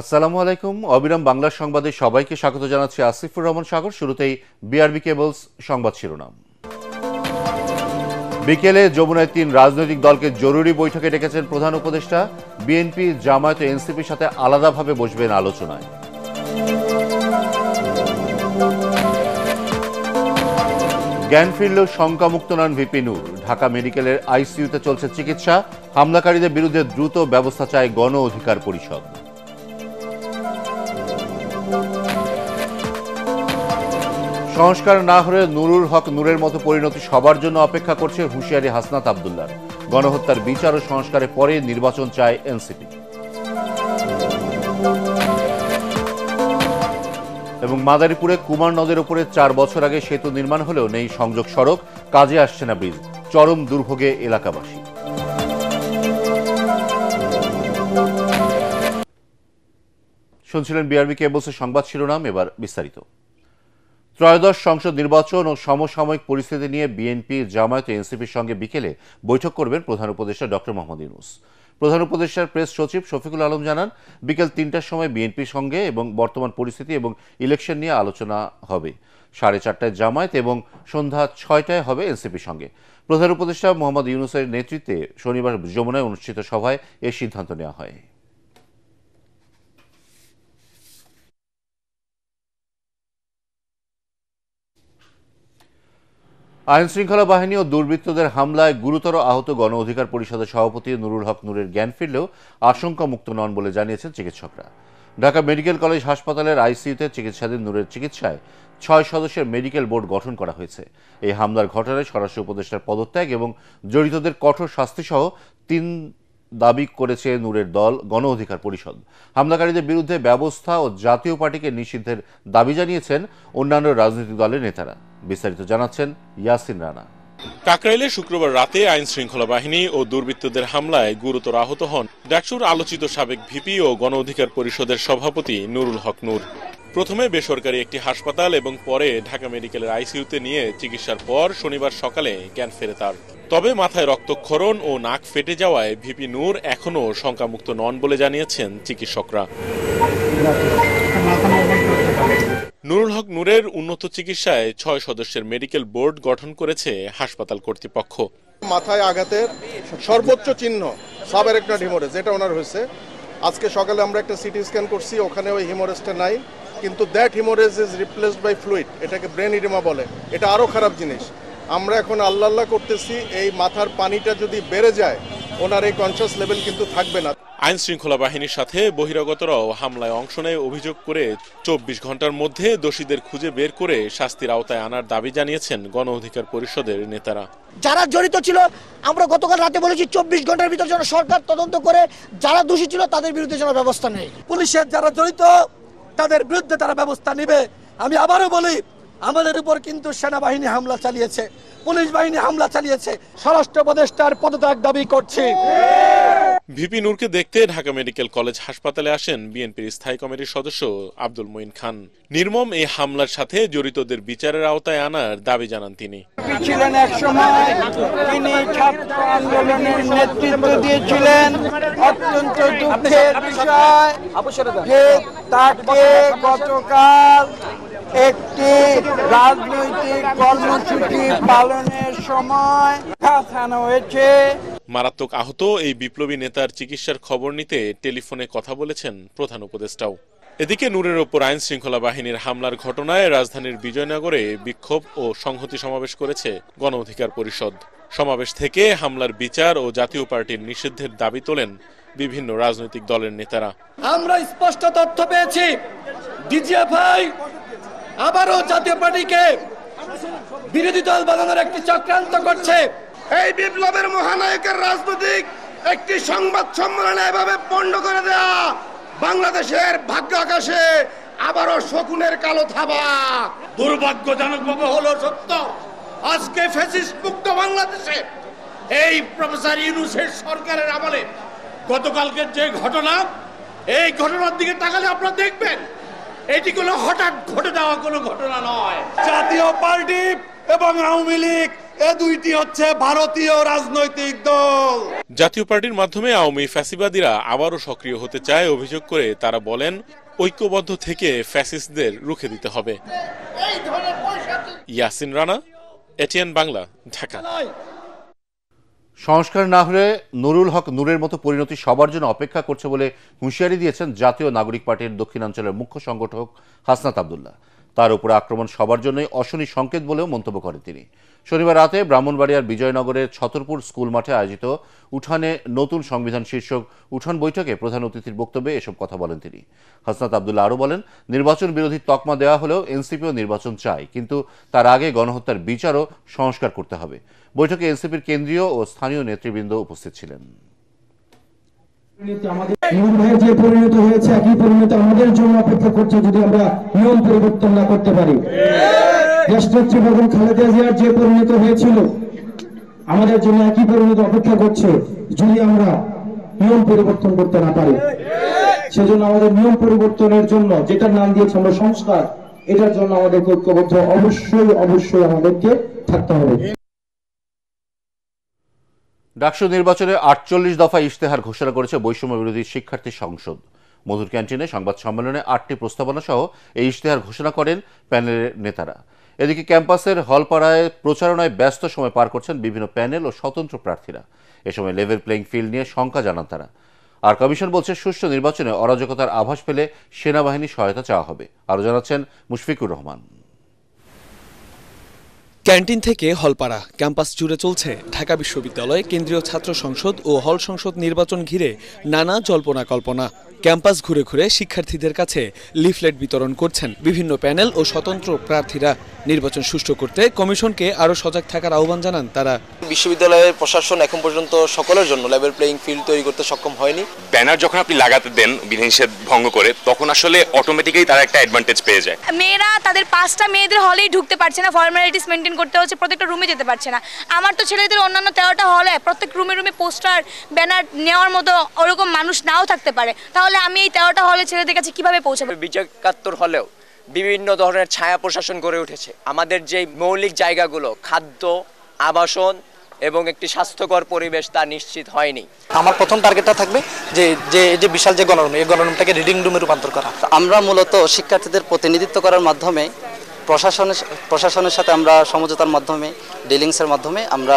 আসসালামু আলাইকুম। অবিরাম বাংলা সংবাদে সবাইকে স্বাগত জানাচ্ছি আসিফুর রহমান সাগর। শুরুতেই বিআরবি কেবলস সংবাদ শিরোনাম। বিকেলে যমুনায় 3 রাজনৈতিক দলকে জরুরি বৈঠকে ডেকেছেন প্রধান উপদেষ্টা। বিএনপি, জামায়াত ও এনসিপির সাথে আলাদাভাবে বসবেন আলোচনায়। জ্ঞান ফিরলেও শঙ্কামুক্ত নন ভিপি নূর। ঢাকা মেডিকেলের আইসিইউতে চলছে চিকিৎসা। হামলাকারীদের বিরুদ্ধে দ্রুত ব্যবস্থা চায় গণ অধিকার পরিষদ। সংস্কার না হলে নুরুল হক নূরের মতো পরিণতি সবার জন্য অপেক্ষা করছে হুঁশিয়ারি হাসনাত আব্দুল্লাহর। গণহত্যার বিচার ও সংস্কারের পরে নির্বাচন চায় এনসিপি। এবং মাদারীপুরে কুমার নদের উপরে 4 বছর আগে সেতু নির্মাণ হলেও নেই সংযোগ সড়ক, কাজে আসছে না ব্রিজ, চরম দুর্ভোগে এলাকাবাসী। শুনছিলেন বিআরবি কেবলসের সংবাদ শিরোনাম, এবার বিস্তারিত। ত্রয়োদশ সংসদ নির্বাচন ও সমসাময়িক পরিস্থিতি নিয়ে বিএনপি, জামায়াত ও এনসিপির সঙ্গে বিকেলে বৈঠক করবেন প্রধান উপদেষ্টা ডক্টর মোহাম্মদ ইউনূস। প্রধান উপদেষ্টার প্রেস সচিব শফিকুল আলম জানান, বিকেল 3টার সময় বিএনপির সঙ্গে এবং বর্তমান পরিস্থিতি এবং ইলেকশন নিয়ে আলোচনা হবে। 4:30টায় জামায়াত এবং সন্ধ্যা 6টায় হবে এনসিপির সঙ্গে। প্রধান উপদেষ্টা মোহাম্মদ ইউনূসের নেতৃত্বে শনিবার যমুনায় অনুষ্ঠিত সভায় এ সিদ্ধান্ত নেওয়া হয়। আইনশৃঙ্খলা বাহিনী ও দুর্বৃত্তদের হামলায় গুরুতর আহত গণ অধিকার পরিষদের সভাপতি নুরুল হক নূরের জ্ঞান ফিরলেও আশঙ্কামুক্ত নন বলে জানিয়েছেন চিকিৎসকরা। ঢাকা মেডিকেল কলেজ হাসপাতালের আইসিইউতে চিকিৎসাধীন নূরের চিকিৎসায় 6 সদস্যের মেডিকেল বোর্ড গঠন করা হয়েছে। এই হামলার ঘটনায় স্বরাষ্ট্র উপদেষ্টার পদত্যাগ এবং জড়িতদের কঠোর শাস্তিসহ 3 দাবি করেছে নূরের দল গণ অধিকার পরিষদ। হামলাকারীদের বিরুদ্ধে ব্যবস্থা ও জাতীয় পার্টিকে নিষিদ্ধের দাবি জানিয়েছেন অন্যান্য রাজনৈতিক দলের নেতারা। বিস্তারিত জানাচ্ছেন ইয়াসিন রানা। কাকরাইলে শুক্রবার রাতে আইন শৃঙ্খলা বাহিনী ও দুর্বৃত্তদের হামলায় গুরুতর আহত হন ডাকসুর আলোচিত সাবেক ভিপি ও গণ অধিকার পরিষদের সভাপতি নুরুল হক নূর। প্রথমে বেসরকারি একটি হাসপাতাল এবং পরে ঢাকা মেডিকেলের আইসিইউতে নিয়ে চিকিৎসার পর শনিবার সকালে জ্ঞান ফেরে তার। তবে মাথায় রক্তক্ষরণ ও নাক ফেটে যাওয়ায় ভিপি নূর এখনও শঙ্কামুক্ত নন বলে জানিয়েছেন চিকিৎসকরা। নুরুল হক নূরের উন্নত চিকিৎসায় 6 সদস্যের মেডিকেল বোর্ড গঠন করেছে হাসপাতাল কর্তৃপক্ষ। মাথায় আঘাতের সর্বোচ্চ চিহ্ন সাবএরেক্টয়েড হিমোরেজ, এটা ওনার হয়েছে। আজকে সকালে আমরা একটা সিটি স্ক্যান করছি, ওখানে ওই হিমোরেজটা নাই, কিন্তু that haemorrhage is replaced by fluid. এটাকে ব্রেন ইডেমা বলে। এটা আরও খারাপ জিনিস। আমরা এখন আল্লাহ করতেছি এই মাথার পানিটা যদি বেড়ে যায় ওনার এই কনশাস লেভেল কিন্তু থাকবে না। আইন শৃঙ্খলা বাহিনীর সাথে বহিরাগতরাও হামলায় অংশ নেয় অভিযোগ করে 24 ঘন্টার মধ্যে দোষীদের খুঁজে বের করে শাস্তির আওতায় আনার দাবি জানিয়েছেন গণ অধিকার পরিষদের নেতারা। যারা জড়িত ছিল আমরা গতকাল রাতে বলেছি 24 ঘন্টার ভিতর যেন সরকার তদন্ত করে যারা দোষী ছিল তাদের বিরুদ্ধে যেন ব্যবস্থা নেয়। পুলিশের যারা জড়িত তাদের বিরুদ্ধে তারা ব্যবস্থা নেবে। আমি আবারও বলি, আমাদের উপর কিন্তু সেনাবাহিনী হামলা চালিয়েছে, পুলিশ বাহিনী হামলা চালিয়েছে। স্বরাষ্ট্র উপদেষ্টার পদত্যাগ দাবি করছি। ভিপি নূরকে দেখতে ঢাকা মেডিকেল কলেজ হাসপাতালে আসেন বিএনপির স্থায়ী কমিটির সদস্য আব্দুল মঈন খান। নির্মম এই হামলার সাথে জড়িতদের বিচারের আওতায় আনার দাবি জানান তিনি। ছিলেন এক সময়, তিনি ছাত্র আন্দোলনের নেতৃত্ব দিয়েছিলেন। অত্যন্ত দুঃখের বিষয় যে তাকে গতকাল একটি রাজনৈতিক কর্মসূচি পালনের সময় আনা হয়েছে। মারাত্মক আহত এই বিপ্লবী নেতার চিকিৎসার খবর নিতে টেলিফোনে কথা বলেছেন প্রধান উপদেষ্টাও। এদিকে নূরের ওপর আইন শৃঙ্খলা বাহিনীর হামলার ঘটনায় রাজধানীর বিজয়নগরে বিক্ষোভ ও সংহতি সমাবেশ করেছে গণ অধিকার পরিষদ। সমাবেশ থেকে হামলার বিচার ও জাতীয় পার্টির নিষিদ্ধের দাবি তোলেন বিভিন্ন রাজনৈতিক দলের নেতারা। আমরা স্পষ্ট তথ্য পেয়েছি, ডিজিএফআই আবারও জাতীয় পার্টিকে বিরোধী দল বানানোর একটি চক্রান্ত করছে। এই বিপ্লবের মহানায়কের রাজনৈতিক একটি সংবাদ সম্মেলনে এভাবে পণ্ড করে দেয়া বাংলাদেশের ভাগ্য আকাশে আবারও শকুনের কালো থাবা। দুর্ভাগ্যজনকভাবে হলো সত্য, আজকে ফ্যাসিস্ট মুক্ত বাংলাদেশে এই প্রফেসর ইউনূসের সরকারের আমলে গতকালকের যে ঘটনা, এই ঘটনার দিকে তাকালে আপনারা দেখবেন এটি কোনো হঠাৎ ঘটে যাওয়া কোনো ঘটনা নয়। জাতীয় পার্টি এবং আওয়ামী লীগ এ দুইটি হচ্ছে ভারতীয় রাজনৈতিক দল। জাতীয় পার্টির মাধ্যমে আওয়ামী ফ্যাসিবাদীরা আবারও সক্রিয় হতে চায় অভিযোগ করে তারা বলেন, ঐক্যবদ্ধ থেকে ফ্যাসিস্টদের রুখে দিতে হবে। ইয়াসিন রানা, এটিএন বাংলা, ঢাকা। সংস্কার না হলে নুরুল হক নূরের মতো পরিণতি সবার জন্য অপেক্ষা করছে বলে হুঁশিয়ারি দিয়েছেন জাতীয় নাগরিক পার্টির দক্ষিণাঞ্চলের মুখ্য সংগঠক হাসনাত আব্দুল্লাহ। তার উপরে আক্রমণ সবার জন্যই অশনি সংকেত বলেও মন্তব্য করেন তিনি। শনিবার রাতে ব্রাহ্মণবাড়িয়ার বিজয়নগরের ছতরপুর স্কুল মাঠে আয়োজিত উঠানে নতুন সংবিধান শীর্ষক উঠান বৈঠকে প্রধান অতিথির বক্তব্যে এসব কথা বলেন তিনি। হাসনাত আব্দুল্লাহ আরও বলেন, নির্বাচন বিরোধী তকমা দেওয়া হলেও এনসিপিও নির্বাচন চায়, কিন্তু তার আগে গণহত্যার বিচারও সংস্কার করতে হবে। বৈঠকে এনসিপির কেন্দ্রীয় ও স্থানীয় নেতৃবৃন্দ উপস্থিত ছিলেন। যে পরিণত হয়েছে একই পরিণত আমাদের জন্য অপেক্ষা করছে যদি আমরা নিয়ম পরিবর্তন না করতে পারি। দেশনেত্রী বেগম খালেদা জিয়ার যে পরিণত হয়েছিল আমাদের জন্য একই পরিণত অপেক্ষা করছে যদি আমরা নিয়ম পরিবর্তন করতে না পারি। সেজন্য আমাদের নিয়ম পরিবর্তনের জন্য যেটার নাম দিয়েছে আমরা সংস্কার, এটার জন্য আমাদের ঐক্যবদ্ধ অবশ্যই আমাদেরকে থাকতে হবে। ডাকসু নির্বাচনে 48 দফা ইশতেহার ঘোষণা করেছে বৈষম্য বিরোধী শিক্ষার্থী সংসদ। মধুর ক্যান্টিনে সংবাদ সম্মেলনে 8টি প্রস্তাবনা সহ এই ইশতেহার ঘোষণা করেন প্যানেলের নেতারা। এদিকে ক্যাম্পাসের হলপাড়ায় প্রচারণায় ব্যস্ত সময় পার করছেন বিভিন্ন প্যানেল ও স্বতন্ত্র প্রার্থীরা। এ সময় লেভেল প্লেইং ফিল্ড নিয়ে শঙ্কা জানান তারা। আর কমিশন বলছে, সুষ্ঠু নির্বাচনে অরাজকতার আভাস পেলে সেনাবাহিনীর সহায়তা চাওয়া হবে। আরও জানাচ্ছেন মুশফিকুর রহমান। ক্যান্টিন থেকে হলপাড়া ক্যাম্পাস জুড়ে চলছে ঢাকা বিশ্ববিদ্যালয় কেন্দ্রীয় ছাত্র সংসদ ও হল সংসদ নির্বাচন ঘিরে নানা জল্পনা কল্পনা। ক্যাম্পাস ঘুরে ঘুরে শিক্ষার্থীদের কাছে লিফলেট বিতরণ করছেন বিভিন্ন প্যানেল ও স্বতন্ত্র প্রার্থীরা। নির্বাচন সুষ্ঠু করতে কমিশনকে আরও সজাগ থাকার আহ্বান জানান তারা। বিশ্ববিদ্যালয়ের প্রশাসন এখন পর্যন্ত সকলের জন্য লেভেল প্লেইং ফিল্ড তৈরি করতে সক্ষম হয়নি। ব্যানার যখন আপনি লাগাতে দেন বিধিনিষেধ ভঙ্গ করে, তখন আসলে অটোমেটিক্যালি তারা একটা অ্যাডভান্টেজ পেয়ে যায়। মেয়েরা তাদের 5টা মেয়েদের হলেই ঢুকতে পারছে না, ফর্মালিটিস মেনটেন করতে হচ্ছে, প্রত্যেকটা রুমে যেতে পারছে না। আমার তো ছেলেদের অন্যান্য 13টা হলে প্রত্যেক রুমে রুমে পোস্টার ব্যানার নেওয়ার মতো ওরকম মানুষ নাও থাকতে পারে, তাহলে আমি এই 13টা হলে ছেলেদের কাছে কিভাবে পৌঁছাবো? বিজয় 71 হলেও বিভিন্ন ধরনের ছায়া প্রশাসন গড়ে উঠেছে। আমাদের যে মৌলিক জায়গাগুলো, খাদ্য, আবাসন এবং একটি স্বাস্থ্যকর পরিবেশ, তা নিশ্চিত হয়নি। আমার প্রথম টার্গেটটা থাকবে যে বিশাল যে গণরুম, এই গণরুমটাকে রিডিং রুমে রূপান্তর করা। আমরা মূলত শিক্ষার্থীদের প্রতিনিধিত্ব করার মাধ্যমে প্রশাসনের সাথে আমরা সমঝোতার মাধ্যমে, ডিলিংসের মাধ্যমে আমরা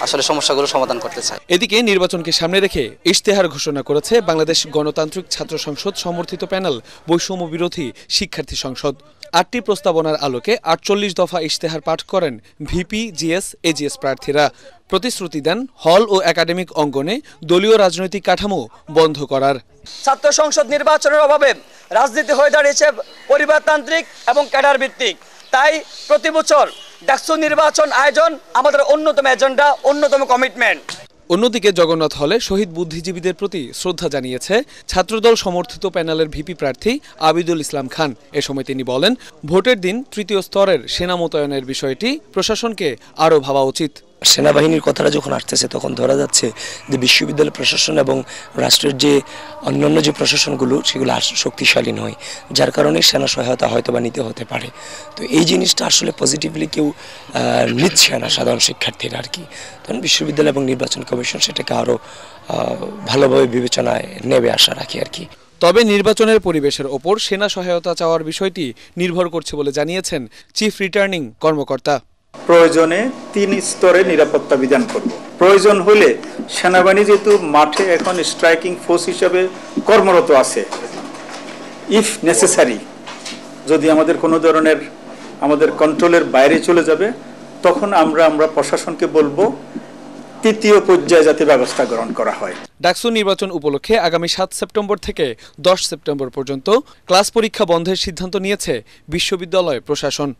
আসলে সমস্যাগুলো সমাধান করতে চাই। এদিকে নির্বাচনকে সামনে রেখে ইশতেহার ঘোষণা করেছে বাংলাদেশ গণতান্ত্রিক ছাত্র সংসদ সমর্থিত প্যানেল বৈষম্য বিরোধী শিক্ষার্থী সংসদ। 8টি প্রস্তাবনার আলোকে 48 দফা ইশতেহার পাঠ করেন ভিপি, জিএস, এজিএস প্রার্থীরা। প্রতিশ্রুতি দেন হল ও একাডেমিক অঙ্গনে দলীয় রাজনৈতিক কাঠামো বন্ধ করার। ছাত্র সংসদ নির্বাচনের অভাবে রাজনীতি হয়ে দাঁড়িয়েছে পরিবারতান্ত্রিক এবং ক্যাডার ভিত্তিক। তাই প্রতি বছর ডাকসু নির্বাচন আয়োজন আমাদের অন্যতম এজেন্ডা, অন্যতম কমিটমেন্ট। অন্যদিকে জগন্নাথ হলে শহীদ বুদ্ধিজীবীদের প্রতি শ্রদ্ধা জানিয়েছে ছাত্রদল সমর্থিত প্যানেলের ভিপি প্রার্থী আবিদুল ইসলাম খান। এ সময় তিনি বলেন, ভোটের দিন তৃতীয় স্তরের সেনা মোতায়েনের বিষয়টি প্রশাসনকে আরও ভাবা উচিত। সেনাবাহিনীর কথাটা যখন আসতেছে তখন ধরা যাচ্ছে যে বিশ্ববিদ্যালয় প্রশাসন এবং রাষ্ট্রের যে অন্যান্য যে প্রশাসনগুলো সেগুলো শক্তিশালী নয়, যার কারণে সেনা সহায়তা হয়তো বা নিতে হতে পারে। তো এই জিনিসটা আসলে পজিটিভলি কেউ নিচ্ছে না সাধারণ শিক্ষার্থীরা আর কি। তখন বিশ্ববিদ্যালয় এবং নির্বাচন কমিশন সেটাকে আরও ভালোভাবে বিবেচনায় নেবে আশা রাখি আর কি। তবে নির্বাচনের পরিবেশের ওপর সেনা সহায়তা চাওয়ার বিষয়টি নির্ভর করছে বলে জানিয়েছেন চিফ রিটার্নিং কর্মকর্তা। প্রয়োজনে 3 স্তরে নিরাপত্তা বিধান করব। প্রয়োজন হলে সেনাবাহিনী যেহেতু মাঠে এখন স্ট্রাইকিং ফোর্স হিসেবে কর্মরত আছে, ইফ নেসেসারি যদি আমাদের কোনো ধরনের আমাদের কন্ট্রোলের বাইরে চলে যাবে, তখন আমরা প্রশাসনকে বলবো 3য় পর্যায়ে যাতে ব্যবস্থা গ্রহণ করা হয়। ডাকসু নির্বাচন উপলক্ষে আগামী 7 সেপ্টেম্বর থেকে 10 সেপ্টেম্বর পর্যন্ত ক্লাস পরীক্ষা বন্ধের সিদ্ধান্ত নিয়েছে বিশ্ববিদ্যালয় প্রশাসন।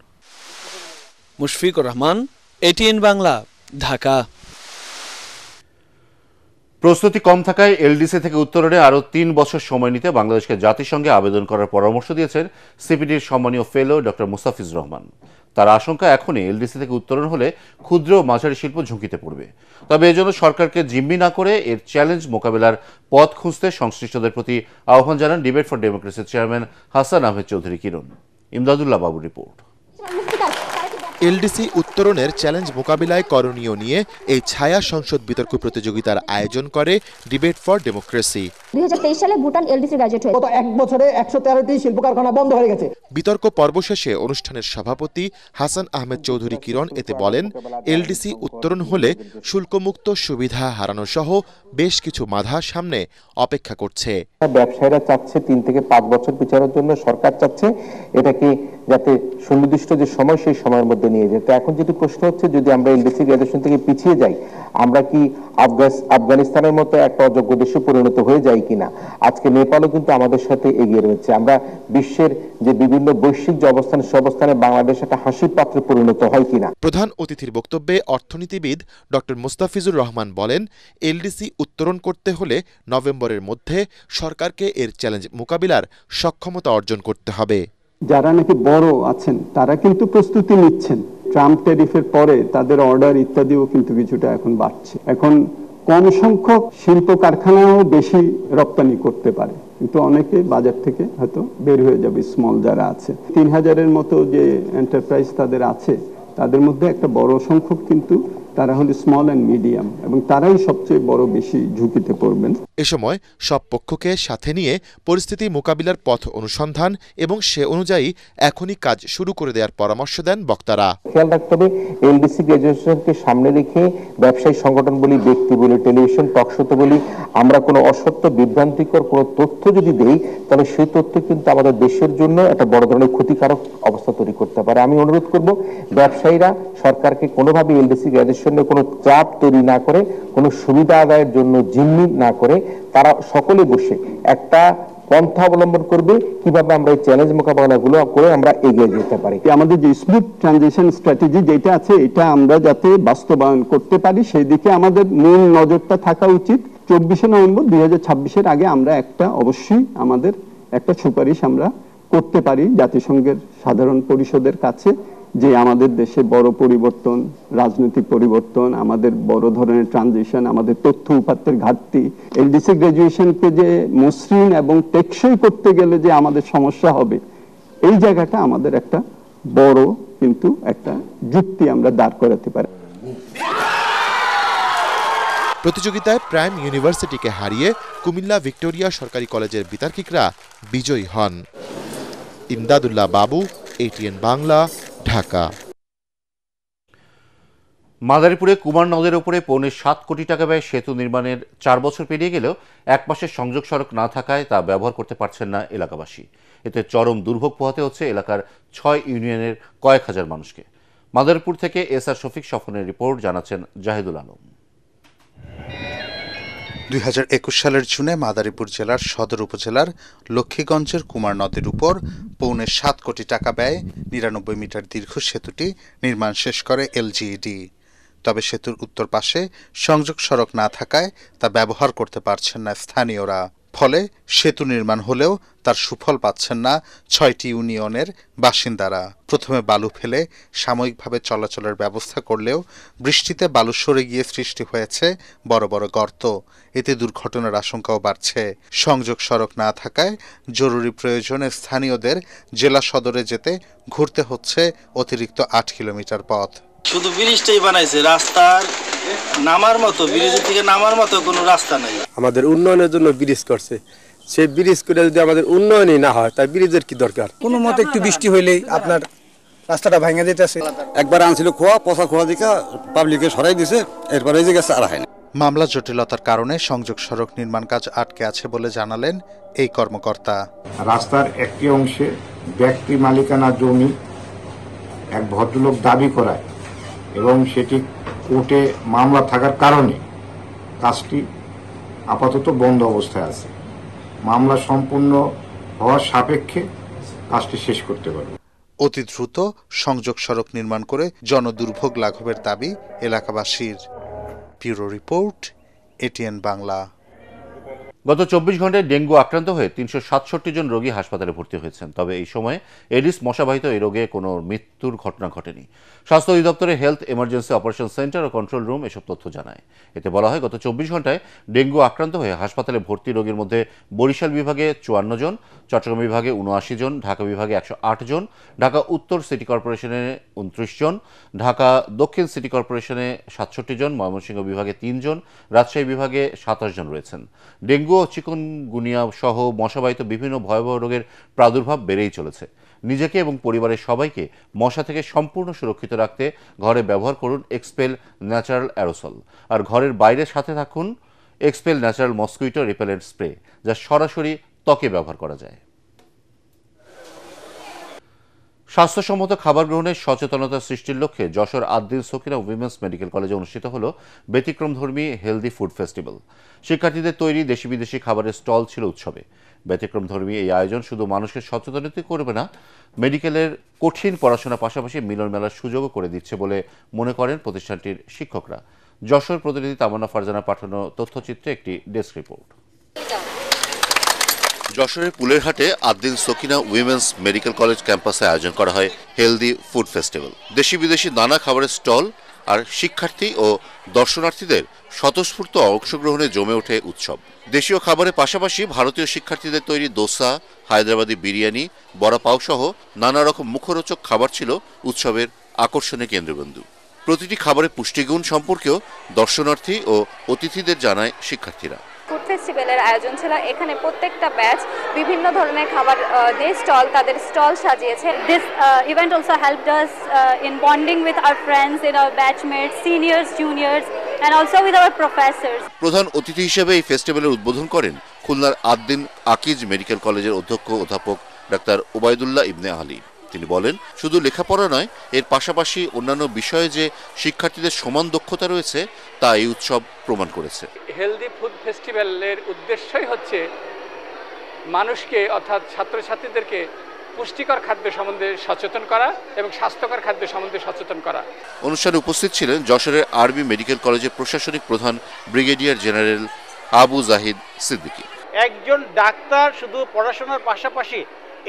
মুশফিকুর রহমান, এটিএন বাংলা, ঢাকা। প্রস্তুতি কম থাকায় এলডিসি থেকে উত্তরণে আরও 3 বছর সময় নিতে বাংলাদেশকে জাতিসংঘে আবেদন করার পরামর্শ দিয়েছেন সিপিডির সম্মানীয় ফেলো ডক্টর মুস্তাফিজুর রহমান। তার আশঙ্কা, এখনই এলডিসি থেকে উত্তরণ হলে ক্ষুদ্র ও মাঝারি শিল্প ঝুঁকিতে পড়বে। তবে এজন্য সরকারকে জিম্মি না করে এর চ্যালেঞ্জ মোকাবেলার পথ খুঁজতে সংশ্লিষ্টদের প্রতি আহ্বান জানান ডিবেট ফর ডেমোক্রেসির chairman Hasan Ahmed Chowdhury Kiron. Imdadullah Babur report. LDC উত্তরণের চ্যালেঞ্জ মোকাবিলায় করণীয় নিয়ে এই ছায়া সংসদ বিতর্ক প্রতিযোগিতার আয়োজন করে ডিবেট ফর ডেমোক্রেসি। 2023 সালে ভুটান এলডিসি গ্র্যাজুয়েট হয়েছে। গত এক বছরে 113টি শিল্প কারখানা বন্ধ হয়ে গেছে। বিতর্ক পর্ব শেষে অনুষ্ঠানের সভাপতি হাসান আহমেদ চৌধুরী কিরণ এতে বলেন, এলডিসি উত্তরণ হলে শুল্কমুক্ত সুবিধা হারানো সহ বেশ কিছু বাধা সামনে অপেক্ষা করছে। ব্যবসায়ীরা চাচ্ছে 3 থেকে 5 বছর পিছানোর জন্য, সরকার চাচ্ছে এটাকে যাতে সুনির্দিষ্ট যে সময় সেই সময়ের মধ্যে নিয়ে যেতে। এখন যেটি প্রশ্ন হচ্ছে, যদি আমরা এলডিসি গ্র্যাজুয়েশন থেকে পিছিয়ে যাই, আমরা কি আফগানিস্তানের মতো একটা অযোগ্য দেশে পরিণত হয়ে যাই কিনা। আজকে নেপালও কিন্তু আমাদের সাথে এগিয়ে রয়েছে। আমরা বিশ্বের যে বিভিন্ন বৈশ্বিক যে অবস্থান, সে অবস্থানে বাংলাদেশ একটা হাসির পাত্রে পরিণত হয় কিনা। প্রধান অতিথির বক্তব্যে অর্থনীতিবিদ ডক্টর মুস্তাফিজুর রহমান বলেন, এলডিসি উত্তরণ করতে হলে নভেম্বরের মধ্যে সরকারকে এর চ্যালেঞ্জ মোকাবিলার সক্ষমতা অর্জন করতে হবে। যারা নাকি বড় আছেন তারা কিন্তু প্রস্তুতি নিচ্ছেন। ট্রাম্প ট্যারিফের পরে তাদের অর্ডার ইত্যাদিও কিন্তু কিছুটা এখন বাড়ছে। এখন কম সংখ্যক শিল্প কারখানাও বেশি রপ্তানি করতে পারে, কিন্তু অনেকে বাজার থেকে হয়তো বের হয়ে যাবে। স্মল যারা আছে 3000-এর মতো যে এন্টারপ্রাইজ তাদের আছে, তাদের মধ্যে একটা বড় সংখ্যক কিন্তু তারা হলো স্মল অ্যান্ড মিডিয়াম, এবং তারাই সবচেয়ে বড় বেশি ঝুঁকিতে পড়বেন। এ সময় সব পক্ষকে সাথে নিয়ে পরিস্থিতি মোকাবিলার পথ অনুসন্ধান এবং সে অনুযায়ী এখনই কাজ শুরু করে দেওয়ার পরামর্শ দেন বক্তারা। খেয়াল রাখতে হবে, এলডিসি গ্র্যাজুয়েশনকে সামনে রেখে ব্যবসায়ী সংগঠন বলি, ব্যক্তি বলি, টেলিভিশন টকশোতে বলি, আমরা কোনো অসত্য বিভ্রান্তিকর কোনো তথ্য যদি দেই, তাহলে সেই তথ্য কিন্তু আমাদের দেশের জন্য একটা বড় ধরনের ক্ষতিকারক অবস্থা তৈরি করতে পারে। আমি অনুরোধ করব, ব্যবসায়ীরা সরকারকে কোনোভাবে এলডিসি গ্র্যাজুয়েশন কোনো চাপ তৈরি না করে, কোনো সুবিধা আদায়ের জন্য জিম্মি না করে, তারা সকলে বসে একটা পন্থা অবলম্বন করবে কিভাবে আমরা এই চ্যালেঞ্জ মোকাবেলাগুলো করে আমরা এগিয়ে যেতে পারি। আমাদের যে স্মুথ ট্রানজিশন স্ট্র্যাটেজি যেটা আছে, এটা আমরা যাতে বাস্তবায়ন করতে পারি সেই দিকে আমাদের মূল নজরটা থাকা উচিত। 24শে নভেম্বর 2026-এর আগে আমরা অবশ্যই আমাদের একটা সুপারিশ আমরা করতে পারি জাতিসংঘের সাধারণ পরিষদের কাছে, যে আমাদের দেশে বড় পরিবর্তন, রাজনৈতিক পরিবর্তন, আমাদের বড় ধরনের ট্রানজিশন, আমাদের তথ্য উপাত্তের ঘাটতি, এলডিসি গ্র্যাজুয়েশনকে যে মসৃণ এবং টেকসই করতে গেলে যে আমাদের সমস্যা হবে, এই জায়গাটা আমাদের একটা বড় কিন্তু একটা যুক্তি আমরা দাঁড় করাতে পারি। প্রতিযোগিতায় প্রাইম ইউনিভার্সিটিকে হারিয়ে কুমিল্লা ভিক্টোরিয়া সরকারি কলেজের বিতার্কিকরা বিজয়ী হন। ইমদাদুল্লাহ বাবু, ATN বাংলা, ঢাকা। মাদারীপুরে কুমার নদের উপরে 7.25 কোটি টাকা ব্যয় সেতু নির্মাণের 4 বছর পেরিয়ে গেলেও এক পাশের সংযোগ সড়ক না থাকায় তা ব্যবহার করতে পারছেন না এলাকাবাসী। এতে চরম দুর্ভোগ পোহাতে হচ্ছে এলাকার 6 ইউনিয়নের কয়েক হাজার মানুষকে। মাদারীপুর থেকে SR শফিক স্বপনের রিপোর্ট, জানাচ্ছেন জাহিদুল আলম। 2021 সালের জুনে মাদারীপুর জেলার সদর উপজেলার লক্ষ্মীগঞ্জের কুমার নদের উপর 7.25 কোটি টাকা ব্যয়ে 99 মিটার দীর্ঘ সেতুটি নির্মাণ শেষ করে LGED। তবে সেতুর উত্তর পাশে সংযোগ সড়ক না থাকায় তা ব্যবহার করতে পারছেন না স্থানীয়রা। ফলে সেতু নির্মাণ হলেও তার সুফল পাচ্ছেন না 6টি ইউনিয়নের বাসিন্দারা। প্রথমে বালু ফেলে সাময়িকভাবে চলাচলের ব্যবস্থা করলেও বৃষ্টিতে বালু সরে গিয়ে সৃষ্টি হয়েছে বড় বড় গর্ত। এতে দুর্ঘটনার আশঙ্কাও বাড়ছে। সংযোগ সড়ক না থাকায় জরুরি প্রয়োজনে স্থানীয়দের জেলা সদরে যেতে ঘুরতে হচ্ছে অতিরিক্ত 8 কিলোমিটার পথ। শুধু ব্রিজটাই বানাইছে, রাস্তার নামার মতো, ব্রিজের থেকে নামার মতো কোনো রাস্তা নেই। আমাদের উন্নয়নের জন্য ব্রিজ করছে, সেই ব্রিজ করে যদি আমাদের উন্নয়নই না হয় তাই ব্রিজের কি দরকার? কোনো মতে একটু বৃষ্টি হইলেই আপনার রাস্তাটা ভাঙা যেতেছে। একবার আনছিল পচা খোয়া দিকে পাবলিকে সরাই দিছে, এরপরে এই যে গেছে আর হয় না। মামলা জটিলতার কারণে সংযোগ সড়ক নির্মাণ কাজ আটকে আছে বলে জানালেন এই কর্মকর্তা। রাস্তার একটি অংশে ব্যক্তি মালিকানা জমি এক ভদ্রলোক দাবি করায় এবং সেটি কোর্টে মামলা থাকার কারণে কাজটি আপাতত বন্ধ অবস্থায় আছে। মামলা সম্পূর্ণ হওয়ার সাপেক্ষে কাজটি শেষ করতে পারবে। অতি দ্রুত সংযোগ সড়ক নির্মাণ করে জনদুর্ভোগ লাঘবের দাবি এলাকাবাসীর। Bureau report, ATN Bangla. গত ২৪ ঘন্টায় ডেঙ্গু আক্রান্ত হয়ে ৩৬৭ জন রোগী হাসপাতালে ভর্তি হয়েছেন। তবে এই সময়ে এডিস মশাবাহিত এই রোগে কোনো মৃত্যুর ঘটনা ঘটেনি। স্বাস্থ্য অধিদপ্তরের হেলথ এমার্জেন্সি অপারেশন সেন্টার ও কন্ট্রোল রুম এসব তথ্য জানায়। এতে বলা হয়, গত ২৪ ঘন্টায় ডেঙ্গু আক্রান্ত হয়ে হাসপাতালে ভর্তি রোগীর মধ্যে বরিশাল বিভাগে ৫৪ জন, চট্টগ্রাম বিভাগে ৭৯ জন, ঢাকা বিভাগে ১০৮ জন, ঢাকা উত্তর সিটি কর্পোরেশনে ২৯ জন, ঢাকা দক্ষিণ সিটি কর্পোরেশনে ৬৭ জন, ময়মনসিংহ বিভাগে ৩ জন, রাজশাহী বিভাগে ২৭ জন রয়েছেন। ডেঙ্গু ও চিকুনগুনিয়া সহ মশাবাহিত বিভিন্ন ভয়াবহ রোগের প্রাদুর্ভাব বেড়েই চলেছে। নিজেকে এবং পরিবারের সবাইকে মশা থেকে সম্পূর্ণ সুরক্ষিত রাখতে ঘরে ব্যবহার করুন এক্সপেল ন্যাচারাল অ্যারোসল, আর ঘরের বাইরে সাথে থাকুন expel natural mosquito repellent spray, যা সরাসরি ত্বকে ব্যবহার করা যায়। স্বাস্থ্যসম্মত খাবার গ্রহণের সচেতনতা সৃষ্টির লক্ষ্যে যশোর আদ্দিন সকিনা উইমেন্স মেডিকেল কলেজে অনুষ্ঠিত হল ব্যতিক্রমধর্মী হেলদি ফুড ফেস্টিভ্যাল। শিক্ষার্থীদের তৈরি দেশি বিদেশি খাবারের স্টল ছিল উৎসবে। ব্যতিক্রমধর্মী এই আয়োজন শুধু মানুষকে সচেতনিত করবে না, মেডিকেলের কঠিন পড়াশোনার পাশাপাশি মিলন মেলার সুযোগও করে দিচ্ছে বলে মনে করেন প্রতিষ্ঠানটির শিক্ষকরা। যশোর প্রতিনিধি তামান্না ফারজানা পাঠানো তথ্যচিত্রে একটি ডেস্ক রিপোর্ট। যশোরের পুলেরহাটে Ad-din Sakina women's medical college ক্যাম্পাসে আয়োজন করা হয় হেলদি ফুড ফেস্টিভ্যাল। দেশি বিদেশি নানা খাবারের স্টল আর শিক্ষার্থী ও দর্শনার্থীদের স্বতঃস্ফূর্ত অংশগ্রহণে জমে ওঠে উৎসব। দেশীয় খাবারের পাশাপাশি ভারতীয় শিক্ষার্থীদের তৈরি দোসা, হায়দ্রাবাদি বিরিয়ানি, বড়া পাও সহ নানা রকম মুখরোচক খাবার ছিল উৎসবের আকর্ষণের কেন্দ্রবিন্দু। প্রতিটি খাবারের পুষ্টিগুণ সম্পর্কেও দর্শনার্থী ও অতিথিদের জানায় শিক্ষার্থীরা। ফুড ফেস্টিভ্যালের আয়োজন ছিল। এখানে প্রত্যেকটা ব্যাচ বিভিন্ন ধরনের খাবার যে স্টল তাদের স্টল সাজিয়েছে। This event also helped us in bonding with our friends, in our batchmates, seniors, juniors and also with our professors. প্রধান অতিথি হিসেবে এই ফেস্টিভ্যালের উদ্বোধন করেন খুলনার আদ্দিন আকিজ মেডিকেল কলেজের অধ্যক্ষ অধ্যাপক ডাক্তার ওবায়দুল্লাহ ইবনে আলী। তিনি বলেন, শুধু লেখাপড়া নয়, এর পাশাপাশি অন্যান্য বিষয়ে যে শিক্ষার্থীদের সমান দক্ষতা রয়েছে তা এই উৎসব প্রমাণ করেছে। হেলদি ফুড ফেস্টিভ্যালের উদ্দেশ্যই হচ্ছে মানুষকে অর্থাৎ ছাত্রছাত্রীদেরকে পুষ্টিকর খাদ্য সম্বন্ধে সচেতন করা এবং স্বাস্থ্যকর খাদ্য সম্বন্ধে সচেতন করা। অনুষ্ঠানে উপস্থিত ছিলেন যশোরের আরবি মেডিকেল কলেজের প্রশাসনিক প্রধান ব্রিগেডিয়ার জেনারেল আবু জাহিদ সিদ্দিকী। একজন ডাক্তার শুধু পড়াশোনার পাশাপাশি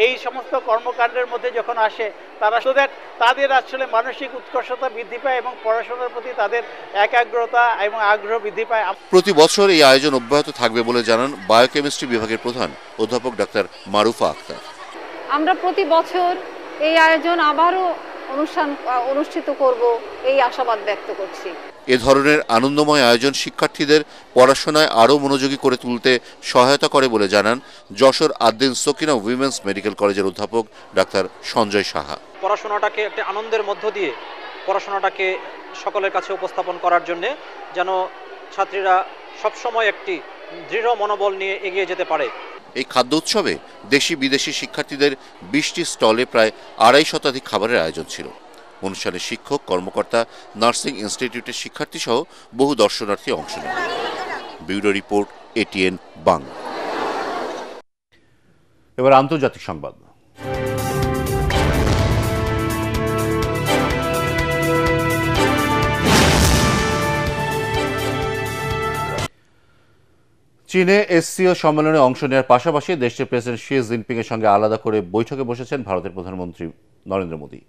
এই সমস্ত কর্মকাণ্ডের মধ্যে যখন আসে তারা শুধু তাদের আসলে মানসিক উৎকর্ষতা বৃদ্ধি পায় এবং পড়াশোনার প্রতি তাদের একাগ্রতা এবং আগ্রহ বৃদ্ধি পায়। প্রতি বছর এই আয়োজন অব্যাহত থাকবে বলে জানান বায়োকেমিস্ট্রি বিভাগের প্রধান অধ্যাপক ডাক্তার মারুফা আক্তার। আমরা প্রতি বছর এই আয়োজন আবারও অনুষ্ঠিত করব এই আশাবাদ ব্যক্ত করছি। এ ধরনের আনন্দময় আয়োজন শিক্ষার্থীদের পড়াশোনায় আরও মনোযোগী করে তুলতে সহায়তা করে বলে জানান যশোর আদ্দিন সকিনা উইমেন্স মেডিকেল কলেজের অধ্যাপক ডাক্তার সঞ্জয় সাহা। পড়াশোনাটাকে একটা আনন্দের মধ্য দিয়ে পড়াশোনাটাকে সকলের কাছে উপস্থাপন করার জন্য যেন ছাত্রীরা সবসময় একটি দৃঢ় মনোবল নিয়ে এগিয়ে যেতে পারে। এই খাদ্য উৎসবে দেশি বিদেশি শিক্ষার্থীদের 20টি স্টলে প্রায় 250 শতাধিক খাবারের আয়োজন ছিল। অনুষ্ঠানে শিক্ষক, কর্মকর্তা, নার্সিং ইনস্টিটিউটের শিক্ষার্থী সহ বহু দর্শনার্থী অংশ নেন। Bureau report, ATN Bangla. এবার আন্তর্জাতিক সংবাদ। চীনে এসসিও সম্মেলনে অংশ নেওয়ার পাশাপাশি দেশটির প্রেসিডেন্ট শি জিনপিং এর সঙ্গে আলাদা করে বৈঠকে বসেছেন ভারতের প্রধানমন্ত্রী নরেন্দ্র মোদী।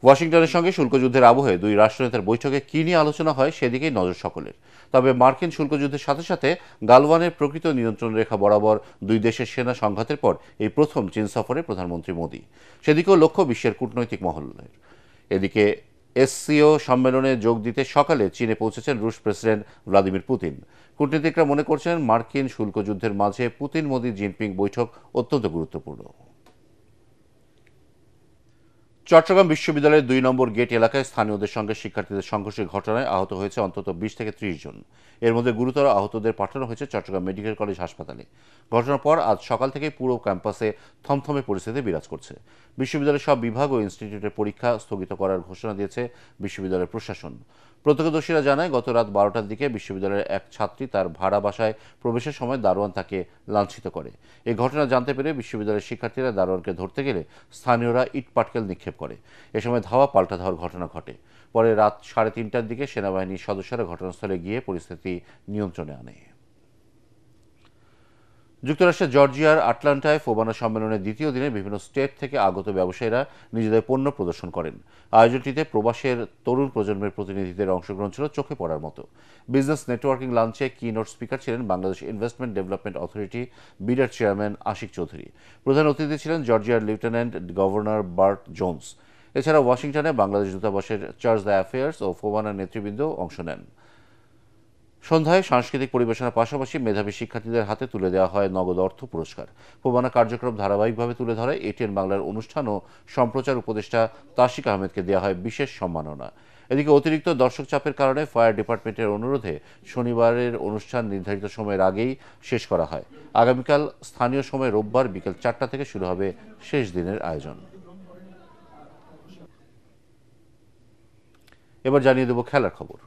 ওয়াশিংটনের সঙ্গে শুল্কযুদ্ধের আবহে দুই রাষ্ট্রনেতার বৈঠকে কী নিয়ে আলোচনা হয় সেদিকেই নজর সকলের। তবে মার্কিন শুল্কযুদ্ধের সাথে সাথে গালওয়ানের প্রকৃত নিয়ন্ত্রণ রেখা বরাবর দুই দেশের সেনা সংঘাতের পর এই প্রথম চীন সফরে প্রধানমন্ত্রী মোদী। সেদিকেও লক্ষ্য বিশ্বের কূটনৈতিক মহলের। এদিকে এসসিও সম্মেলনে যোগ দিতে সকালে চীনে পৌঁছেছেন রুশ প্রেসিডেন্ট ভ্লাদিমির পুতিন। কূটনীতিকরা মনে করছেন মার্কিন শুল্কযুদ্ধের মাঝে পুতিন মোদী জিনপিং বৈঠক অত্যন্ত গুরুত্বপূর্ণ। চট্টগ্রাম বিশ্ববিদ্যালয়ের 2 নম্বর গেট এলাকায় স্থানীয়দের সঙ্গে শিক্ষার্থীদের সংঘর্ষের ঘটনায় আহত হয়েছে অন্তত 20 থেকে 30 জন। এর মধ্যে গুরুতর আহতদের পাঠানো হয়েছে চট্টগ্রাম মেডিকেল কলেজ হাসপাতালে। ঘটনার পর আজ সকাল থেকে পুরো ক্যাম্পাসে থমথমে পরিস্থিতি বিরাজ করছে। বিশ্ববিদ্যালয়ের সব বিভাগ ও ইনস্টিটিউটের পরীক্ষা স্থগিত করার ঘোষণা দিয়েছে বিশ্ববিদ্যালয়ের প্রশাসন। প্রত্যক্ষদর্শীরা জানায়, গত রাত 12টার দিকে বিশ্ববিদ্যালয়ের এক ছাত্রী তার ভাড়া বাসায় প্রবেশের সময় দারোয়ান তাকে লাঞ্ছিত করে। এই ঘটনা জানতে পেরে বিশ্ববিদ্যালয়ের শিক্ষার্থীরা দারোয়ানকে ধরতে গেলে স্থানীয়রা ইট পাটকেল নিক্ষেপ করে। এ সময় ধাওয়া পাল্টা ধাওয়ার ঘটনা ঘটে। পরে রাত 3:30টার দিকে সেনাবাহিনীর সদস্যরা ঘটনাস্থলে গিয়ে পরিস্থিতি নিয়ন্ত্রণে আনে। যুক্তরাষ্ট্রের জর্জিয়ার আটলান্টায় ফোবানা সম্মেলনের দ্বিতীয় দিনে বিভিন্ন স্টেট থেকে আগত ব্যবসায়ীরা নিজেদের পণ্য প্রদর্শন করেন। আয়োজনটিতে প্রবাসের তরুণ প্রজন্মের প্রতিনিধিদের অংশগ্রহণ ছিল চোখে পড়ার মতো। বিজনেস নেটওয়ার্কিং লাঞ্চে কিনোট স্পিকার ছিলেন বাংলাদেশ ইনভেস্টমেন্ট ডেভেলপমেন্ট অথরিটি বিডার চেয়ারম্যান আশিক চৌধুরী। প্রধান অতিথি ছিলেন জর্জিয়ার লেফটেন্যান্ট গভর্নর বার্ট জোন্স। এছাড়া ওয়াশিংটনে বাংলাদেশ দূতাবাসের চার্জ দ্য অ্যাফেয়ার্স ও ফোবানার নেতৃবৃন্দ অংশ নেন। সন্ধ্যায় সাংস্কৃতিক পরিবেশনার পাশাপাশি মেধাবী শিক্ষার্থীদের হাতে তুলে দেওয়া হয় নগদ অর্থ পুরস্কার। ফোবানা কার্যক্রম ধারাবাহিকভাবে তুলে ধরে এটিএন বাংলার অনুষ্ঠান ও সম্প্রচার উপদেষ্টা তাশিক আহমেদকে দেওয়া হয় বিশেষ সম্মাননা। এদিকে অতিরিক্ত দর্শক চাপের কারণে ফায়ার ডিপার্টমেন্টের অনুরোধে শনিবারের অনুষ্ঠান নির্ধারিত সময়ের আগেই শেষ করা হয়। আগামীকাল স্থানীয় সময় রোববার বিকেল 4টা থেকে শুরু হবে শেষ দিনের আয়োজন। এবার জানিয়ে দেব খেলার খবর।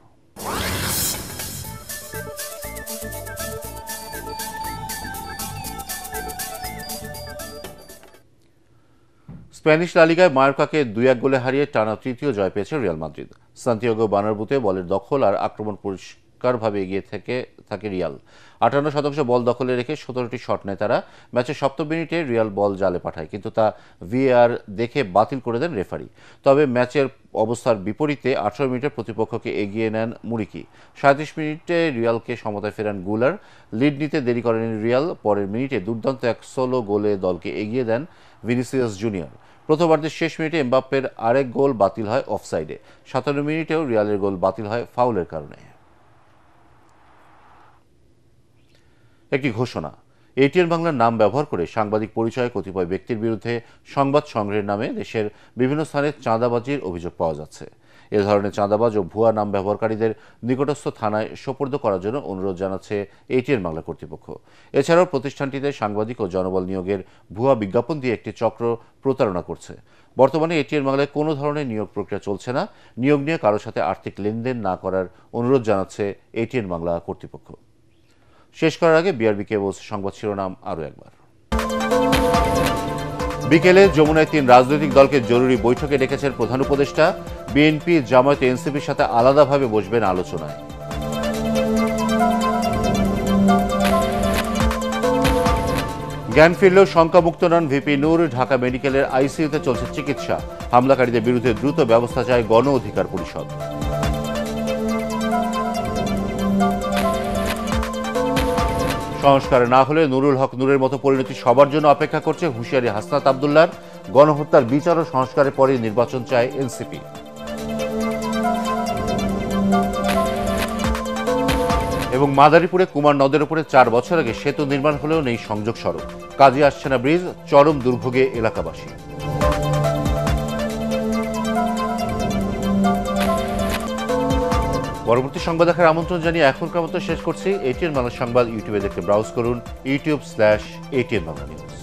স্প্যানিশ লা লিগায় মায়োর্কাকে 2-1 গোলে হারিয়ে টানা তৃতীয় জয় পেয়েছে রিয়াল মাদ্রিদ। সান্তিয়াগো বার্নাব্যুতে বলের দখল আর আক্রমণ পরিষ্কারভাবে এগিয়ে থাকে রিয়াল। 58% বল দখলে রেখে 17টি শট নেয় তারা। ম্যাচের 7ম মিনিটে রিয়াল বল জালে পাঠায়, কিন্তু তা ভিএআর দেখে বাতিল করে দেন রেফারি। তবে ম্যাচের অবস্থার বিপরীতে 18 মিনিটে প্রতিপক্ষকে এগিয়ে নেন মুরিকি। 37 মিনিটে রিয়ালকে সমতায় ফেরান গুলার। লিড নিতে দেরি করেন রিয়াল। পরের মিনিটে দুর্দান্ত এক সোলো গোলে দলকে এগিয়ে দেন ভিনিসিয়াস জুনিয়র। প্রথমার্ধের শেষ মিনিটে এমবাপ্পের আরেক গোল বাতিল হয় অফসাইডে। 57 মিনিটেও রিয়ালের গোল বাতিল হয় ফাউলের কারণে। একটি ঘোষণা। এটিএন বাংলার নাম ব্যবহার করে সাংবাদিক পরিচয়ে কতিপয় ব্যক্তির বিরুদ্ধে সংবাদ সংগ্রহের নামে দেশের বিভিন্ন স্থানে চাঁদাবাজির অভিযোগ পাওয়া যাচ্ছে। এ ধরনের চাঁদাবাজ ও ভুয়া নাম ব্যবহারকারীদের নিকটস্থ থানায় সোপর্দ করার জন্য অনুরোধ জানাচ্ছে এটিএন বাংলা কর্তৃপক্ষ। এছাড়াও প্রতিষ্ঠানটিতে সাংবাদিক ও জনবল নিয়োগের ভুয়া বিজ্ঞাপন দিয়ে একটি চক্র প্রতারণা করছে। বর্তমানে এটিএন বাংলায় কোনো ধরনের নিয়োগ প্রক্রিয়া চলছে না। নিয়োগ নিয়ে কারোর সাথে আর্থিক লেনদেন না করার অনুরোধ জানাচ্ছে এটিএন বাংলা কর্তৃপক্ষ। শেষ করার আগে বিআরবি কেবলস সংবাদ শিরোনাম আরও একবার। বিকেলে যমুনায় 3 রাজনৈতিক দলকে জরুরি বৈঠকে ডেকেছেন প্রধান উপদেষ্টা। বিএনপি, জামায়াত, এনসিপির সাথে আলাদাভাবে বসবেন আলোচনায়। জ্ঞান ফিরলেও শঙ্কামুক্ত নন ভিপি নূর। ঢাকা মেডিকেলের আইসিইউতে চলছে চিকিৎসা। হামলাকারীদের বিরুদ্ধে দ্রুত ব্যবস্থা চায় গণ অধিকার পরিষদ। সংস্কার না হলে নুরুল হক নূরের মতো পরিণতি সবার জন্য অপেক্ষা করছে হুঁশিয়ারি হাসনাত আব্দুল্লাহর। গণহত্যার বিচার ও সংস্কারের পরে নির্বাচন চায় এনসিপি। এবং মাদারীপুরে কুমার নদের উপরে 4 বছর আগে সেতু নির্মাণ হলেও নেই সংযোগ সড়ক। কাজে আসছে না ব্রিজ, চরম দুর্ভোগে এলাকাবাসী। পরবর্তী সংবাদ দেখার আমন্ত্রণ জানিয়ে এখনকার মতো শেষ করছি। এটিএন বাংলা সংবাদ ইউটিউবে দেখতে ব্রাউজ করুন youtube/ATN Bangla News।